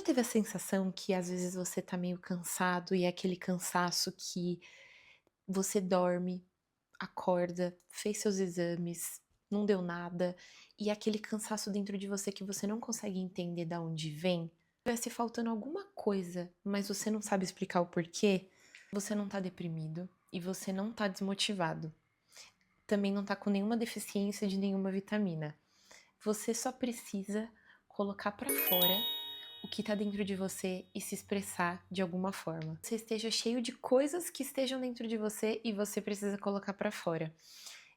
Já teve a sensação que às vezes você tá meio cansado e é aquele cansaço que você dorme, acorda, fez seus exames, não deu nada, e é aquele cansaço dentro de você que você não consegue entender da onde vem? Tivesse faltando alguma coisa, mas você não sabe explicar o porquê? Você não tá deprimido e você não tá desmotivado. Também não tá com nenhuma deficiência de nenhuma vitamina. Você só precisa colocar pra fora o que tá dentro de você e se expressar de alguma forma. Você esteja cheio de coisas que estejam dentro de você e você precisa colocar pra fora.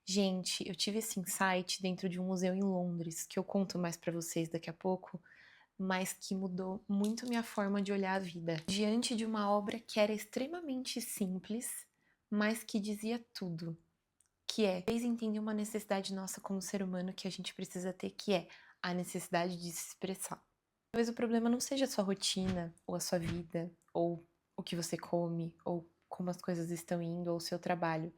Gente, eu tive esse insight dentro de um museu em Londres, que eu conto mais pra vocês daqui a pouco, mas que mudou muito minha forma de olhar a vida. Diante de uma obra que era extremamente simples, mas que dizia tudo, que fez entender uma necessidade nossa como ser humano que a gente precisa ter, que é a necessidade de se expressar. Talvez o problema não seja a sua rotina, ou a sua vida, ou o que você come, ou como as coisas estão indo, ou o seu trabalho.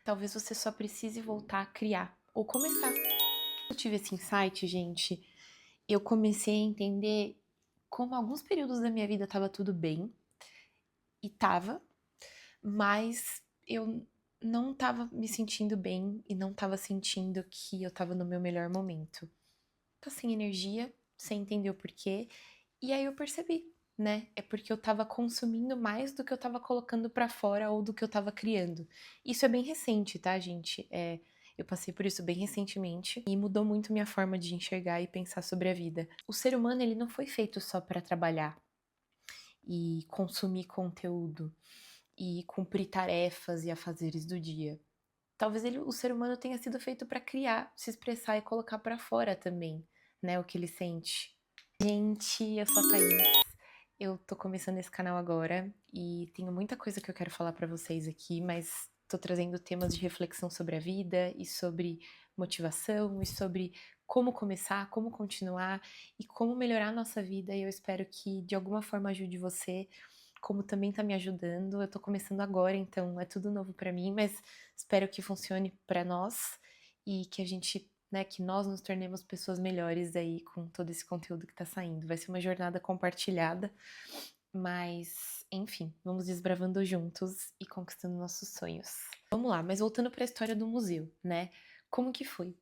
Talvez você só precise voltar a criar, ou começar. Eu tive esse insight, gente, eu comecei a entender como alguns períodos da minha vida tava tudo bem, e tava, mas eu não tava me sentindo bem e não tava sentindo que eu tava no meu melhor momento. Tá sem energia, sem entender o porquê, e aí eu percebi, né? É porque eu tava consumindo mais do que eu tava colocando pra fora ou do que eu tava criando. Isso é bem recente, tá, gente? Eu passei por isso bem recentemente e mudou muito minha forma de enxergar e pensar sobre a vida. O ser humano, ele não foi feito só pra trabalhar e consumir conteúdo e cumprir tarefas e afazeres do dia. Talvez o ser humano tenha sido feito pra criar, se expressar e colocar pra fora também, né, o que ele sente. Gente, eu sou a Thaís. Eu tô começando esse canal agora e tenho muita coisa que eu quero falar pra vocês aqui, mas tô trazendo temas de reflexão sobre a vida e sobre motivação e sobre como começar, como continuar e como melhorar a nossa vida. E eu espero que de alguma forma ajude você, como também tá me ajudando. Eu tô começando agora, então é tudo novo pra mim, mas espero que funcione pra nós e que a gente, né, que nós nos tornemos pessoas melhores aí com todo esse conteúdo que tá saindo. Vai ser uma jornada compartilhada, mas enfim, vamos desbravando juntos e conquistando nossos sonhos. Vamos lá, mas voltando para a história do museu, né? Como que foi?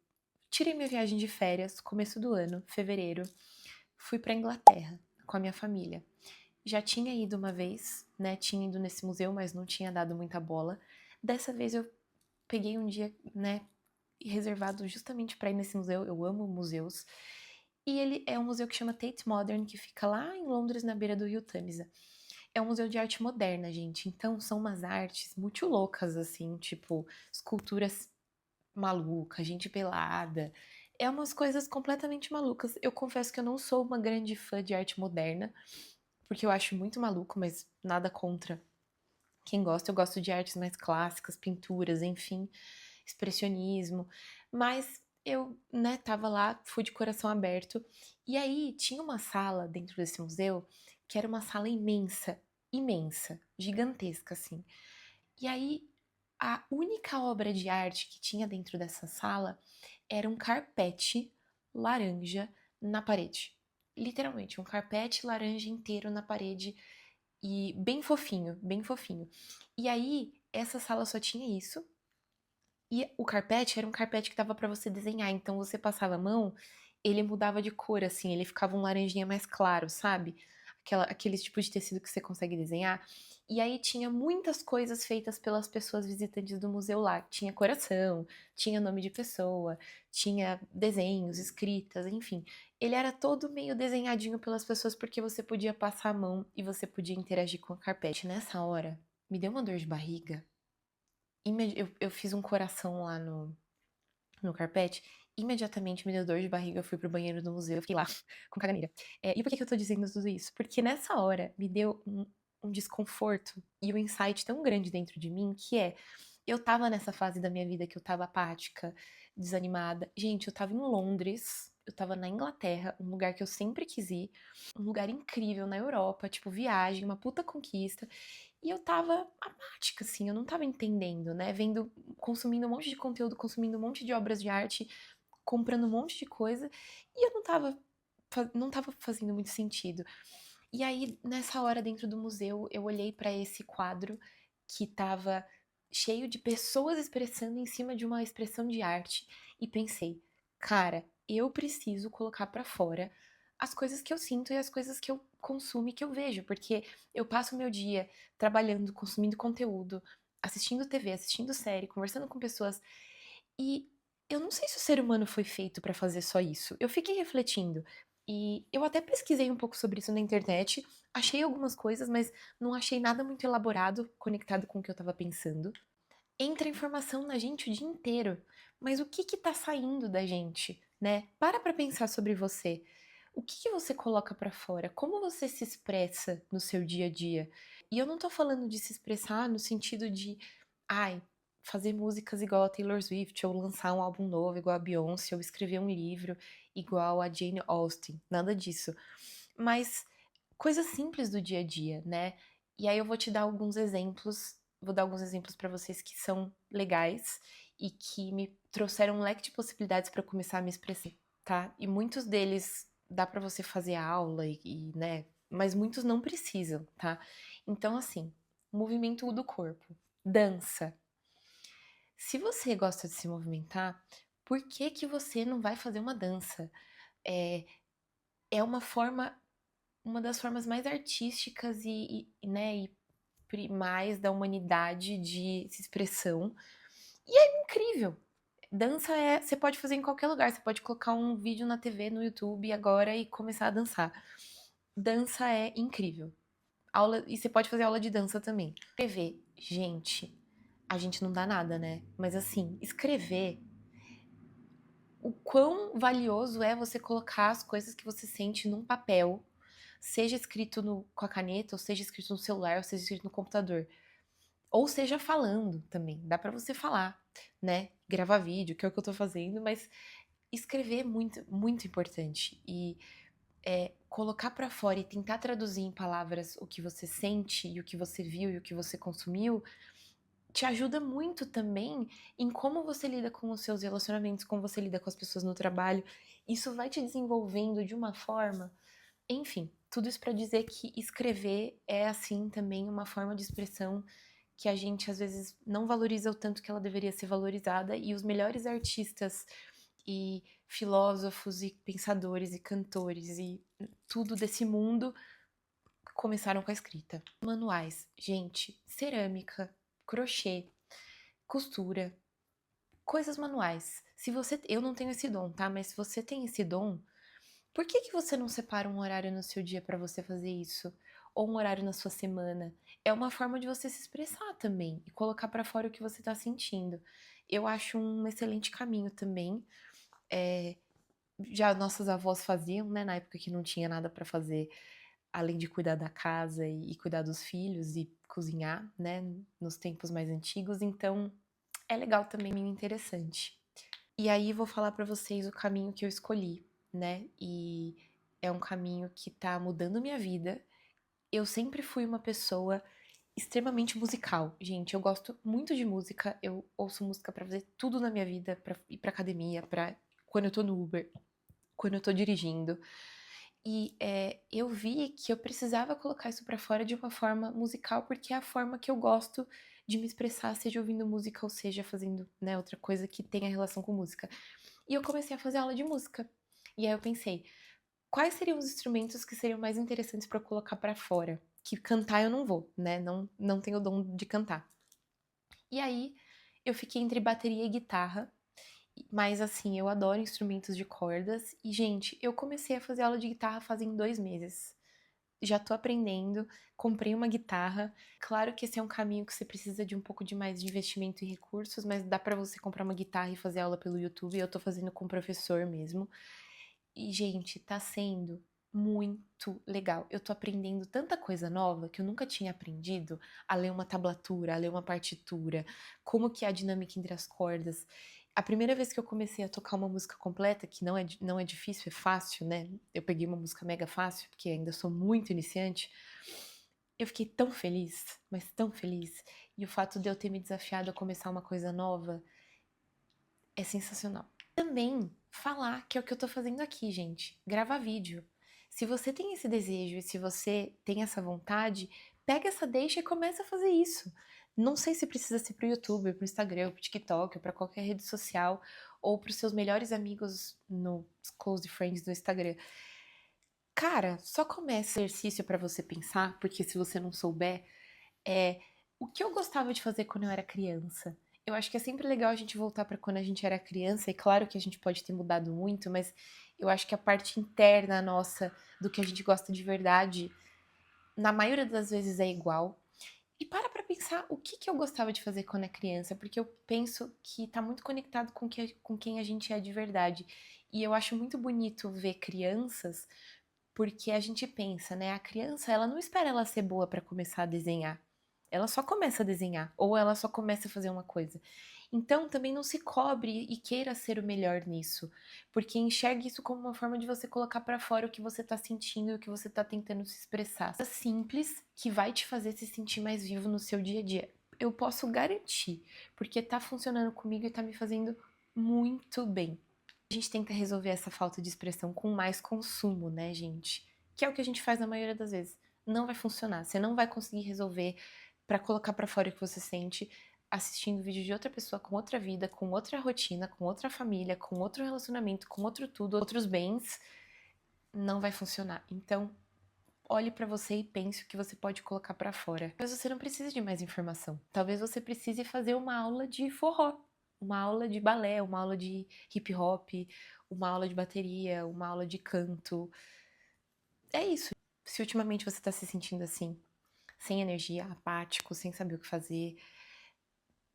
Tirei minha viagem de férias, começo do ano, fevereiro, fui para Inglaterra com a minha família. Já tinha ido uma vez, né? Tinha ido nesse museu, mas não tinha dado muita bola. Dessa vez eu peguei um dia, né, reservado justamente para ir nesse museu. Eu amo museus. E ele é um museu que chama Tate Modern, que fica lá em Londres, na beira do rio Tamisa. É um museu de arte moderna, gente. Então são umas artes muito loucas, assim, tipo esculturas malucas, gente pelada. É umas coisas completamente malucas. Eu confesso que eu não sou uma grande fã de arte moderna, porque eu acho muito maluco, mas nada contra quem gosta. Eu gosto de artes mais clássicas, pinturas, enfim, expressionismo. Mas eu, né, tava lá, fui de coração aberto. E aí tinha uma sala dentro desse museu que era uma sala imensa, imensa, gigantesca, assim. E aí a única obra de arte que tinha dentro dessa sala era um carpete laranja na parede. Literalmente, um carpete laranja inteiro na parede e bem fofinho, bem fofinho. E aí, essa sala só tinha isso. E o carpete era um carpete que dava pra você desenhar. Então você passava a mão, ele mudava de cor, assim, ele ficava um laranjinha mais claro, sabe? Aquele tipo de tecido que você consegue desenhar. E aí tinha muitas coisas feitas pelas pessoas visitantes do museu lá. Tinha coração, tinha nome de pessoa, tinha desenhos, escritas, enfim. Ele era todo meio desenhadinho pelas pessoas porque você podia passar a mão e você podia interagir com o carpete. Nessa hora, me deu uma dor de barriga. Eu fiz um coração lá no carpete, imediatamente me deu dor de barriga, eu fui pro banheiro do museu, eu fiquei lá com caganeira. E por que que eu tô dizendo tudo isso? Porque nessa hora me deu um desconforto e um insight tão grande dentro de mim que eu tava nessa fase da minha vida que eu tava apática, desanimada. Gente, eu tava em Londres, eu tava na Inglaterra, um lugar que eu sempre quis ir, um lugar incrível na Europa, tipo viagem, uma puta conquista. E eu tava apática, assim, eu não tava entendendo, né? Vendo, consumindo um monte de conteúdo, consumindo um monte de obras de arte, comprando um monte de coisa, e eu não tava fazendo muito sentido. E aí, nessa hora dentro do museu, eu olhei para esse quadro que estava cheio de pessoas expressando em cima de uma expressão de arte e pensei, cara, eu preciso colocar para fora as coisas que eu sinto e as coisas que eu consumo e que eu vejo, porque eu passo o meu dia trabalhando, consumindo conteúdo, assistindo TV, assistindo série, conversando com pessoas e eu não sei se o ser humano foi feito para fazer só isso. Eu fiquei refletindo e eu até pesquisei um pouco sobre isso na internet, achei algumas coisas, mas não achei nada muito elaborado conectado com o que eu estava pensando. Entra informação na gente o dia inteiro, mas o que que tá saindo da gente, né? Para pensar sobre você. O que que você coloca pra fora? Como você se expressa no seu dia a dia? E eu não tô falando de se expressar no sentido de, ai, fazer músicas igual a Taylor Swift, ou lançar um álbum novo igual a Beyoncé, ou escrever um livro igual a Jane Austen, nada disso. Mas coisas simples do dia a dia, né? E aí eu vou te dar alguns exemplos, vou dar alguns exemplos para vocês que são legais e que me trouxeram um leque de possibilidades para começar a me expressar, tá? E muitos deles dá para você fazer aula né, mas muitos não precisam, tá? Então assim, movimento do corpo, dança. Se você gosta de se movimentar, por que que você não vai fazer uma dança? É, é uma das formas mais artísticas né, e primais da humanidade de expressão. E é incrível. Dança você pode fazer em qualquer lugar. Você pode colocar um vídeo na TV, no YouTube agora e começar a dançar. Dança é incrível. E você pode fazer aula de dança também. Escrever, gente, a gente não dá nada, né? Mas assim, escrever, o quão valioso é você colocar as coisas que você sente num papel, seja escrito com a caneta, ou seja escrito no celular, ou seja escrito no computador. Ou seja falando também, dá pra você falar, né? Gravar vídeo, que é o que eu tô fazendo, mas escrever é muito, muito importante. E colocar pra fora e tentar traduzir em palavras o que você sente, e o que você viu, e o que você consumiu, te ajuda muito também em como você lida com os seus relacionamentos, como você lida com as pessoas no trabalho. Isso vai te desenvolvendo de uma forma. Enfim, tudo isso para dizer que escrever é, assim, também uma forma de expressão que a gente às vezes não valoriza o tanto que ela deveria ser valorizada, e os melhores artistas e filósofos e pensadores e cantores e tudo desse mundo começaram com a escrita. Manuais, gente, cerâmica, crochê, costura, coisas manuais. Se você, eu não tenho esse dom, tá? Mas se você tem esse dom, por que que você não separa um horário no seu dia para você fazer isso? Ou um horário na sua semana? É uma forma de você se expressar também e colocar para fora o que você tá sentindo. Eu acho um excelente caminho também. É, já nossas avós faziam, né, na época que não tinha nada para fazer, além de cuidar da casa e cuidar dos filhos e cozinhar, né, nos tempos mais antigos. Então, é legal também, interessante. E aí vou falar pra vocês o caminho que eu escolhi, né? E é um caminho que tá mudando minha vida. Eu sempre fui uma pessoa extremamente musical. Gente, eu gosto muito de música. Eu ouço música pra fazer tudo na minha vida, pra ir pra academia, pra quando eu tô no Uber, quando eu tô dirigindo. E eu vi que eu precisava colocar isso pra fora de uma forma musical, porque é a forma que eu gosto de me expressar, seja ouvindo música ou seja fazendo, né, outra coisa que tenha relação com música. E eu comecei a fazer aula de música. E aí eu pensei, quais seriam os instrumentos que seriam mais interessantes para eu colocar para fora? Que cantar eu não vou, né? Não tenho o dom de cantar. E aí eu fiquei entre bateria e guitarra. Mas assim, eu adoro instrumentos de cordas. E, gente, eu comecei a fazer aula de guitarra fazem 2 meses. Já tô aprendendo, comprei uma guitarra. Claro que esse é um caminho que você precisa de um pouco de mais de investimento e recursos, mas dá pra você comprar uma guitarra e fazer aula pelo YouTube. Eu tô fazendo com o professor mesmo. E, gente, tá sendo muito legal. Eu tô aprendendo tanta coisa nova que eu nunca tinha aprendido, a ler uma tablatura, a ler uma partitura, como que é a dinâmica entre as cordas. A primeira vez que eu comecei a tocar uma música completa, que não é difícil, é fácil, né? Eu peguei uma música mega fácil, porque ainda sou muito iniciante. Eu fiquei tão feliz, mas tão feliz. E o fato de eu ter me desafiado a começar uma coisa nova é sensacional. Também falar, que é o que eu tô fazendo aqui, gente. Gravar vídeo. Se você tem esse desejo e se você tem essa vontade, pega essa deixa e começa a fazer isso. Não sei se precisa ser pro YouTube, pro Instagram, pro TikTok, ou pra qualquer rede social, ou pros seus melhores amigos no Close Friends do Instagram. Cara, só começa exercício pra você pensar, porque se você não souber, é o que eu gostava de fazer quando eu era criança. Eu acho que é sempre legal a gente voltar pra quando a gente era criança, e claro que a gente pode ter mudado muito, mas eu acho que a parte interna nossa, do que a gente gosta de verdade, na maioria das vezes é igual. E para pra pensar o que eu gostava de fazer quando é criança, porque eu penso que tá muito conectado com quem a gente é de verdade. E eu acho muito bonito ver crianças, porque a gente pensa, né? A criança, ela não espera ela ser boa pra começar a desenhar. Ela só começa a desenhar, ou ela só começa a fazer uma coisa. Então, também não se cobre e queira ser o melhor nisso, porque enxergue isso como uma forma de você colocar pra fora o que você tá sentindo e o que você tá tentando se expressar. Coisa simples que vai te fazer se sentir mais vivo no seu dia a dia. Eu posso garantir, porque tá funcionando comigo e tá me fazendo muito bem. A gente tenta resolver essa falta de expressão com mais consumo, né, gente? Que é o que a gente faz na maioria das vezes. Não vai funcionar. Você não vai conseguir resolver pra colocar pra fora o que você sente assistindo vídeo de outra pessoa com outra vida, com outra rotina, com outra família, com outro relacionamento, com outro tudo, outros bens. Não vai funcionar. Então, olhe pra você e pense o que você pode colocar pra fora. Talvez você não precise de mais informação. Talvez você precise fazer uma aula de forró, uma aula de balé, uma aula de hip hop, uma aula de bateria, uma aula de canto. É isso. Se ultimamente você tá se sentindo assim, sem energia, apático, sem saber o que fazer,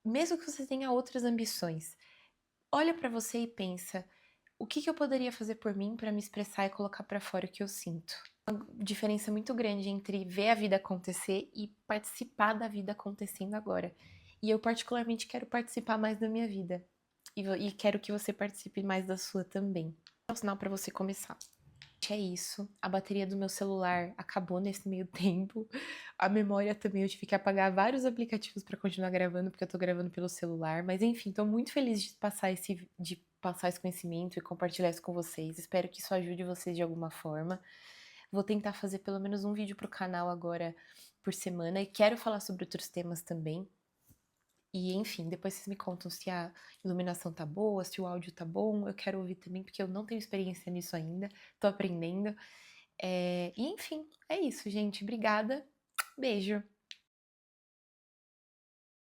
mesmo que você tenha outras ambições, olha pra você e pensa: o que eu poderia fazer por mim pra me expressar e colocar pra fora o que eu sinto? Diferença muito grande entre ver a vida acontecer e participar da vida acontecendo agora. E eu particularmente quero participar mais da minha vida. E quero que você participe mais da sua também. É um sinal para você começar. É isso. A bateria do meu celular acabou nesse meio tempo. A memória também, eu tive que apagar vários aplicativos para continuar gravando, porque eu tô gravando pelo celular. Mas enfim, tô muito feliz de passar esse conhecimento e compartilhar isso com vocês. Espero que isso ajude vocês de alguma forma. Vou tentar fazer pelo menos um vídeo pro canal agora por semana e quero falar sobre outros temas também. E enfim, depois vocês me contam se a iluminação tá boa, se o áudio tá bom. Eu quero ouvir também, porque eu não tenho experiência nisso ainda, tô aprendendo. E enfim, é isso, gente. Obrigada. Beijo.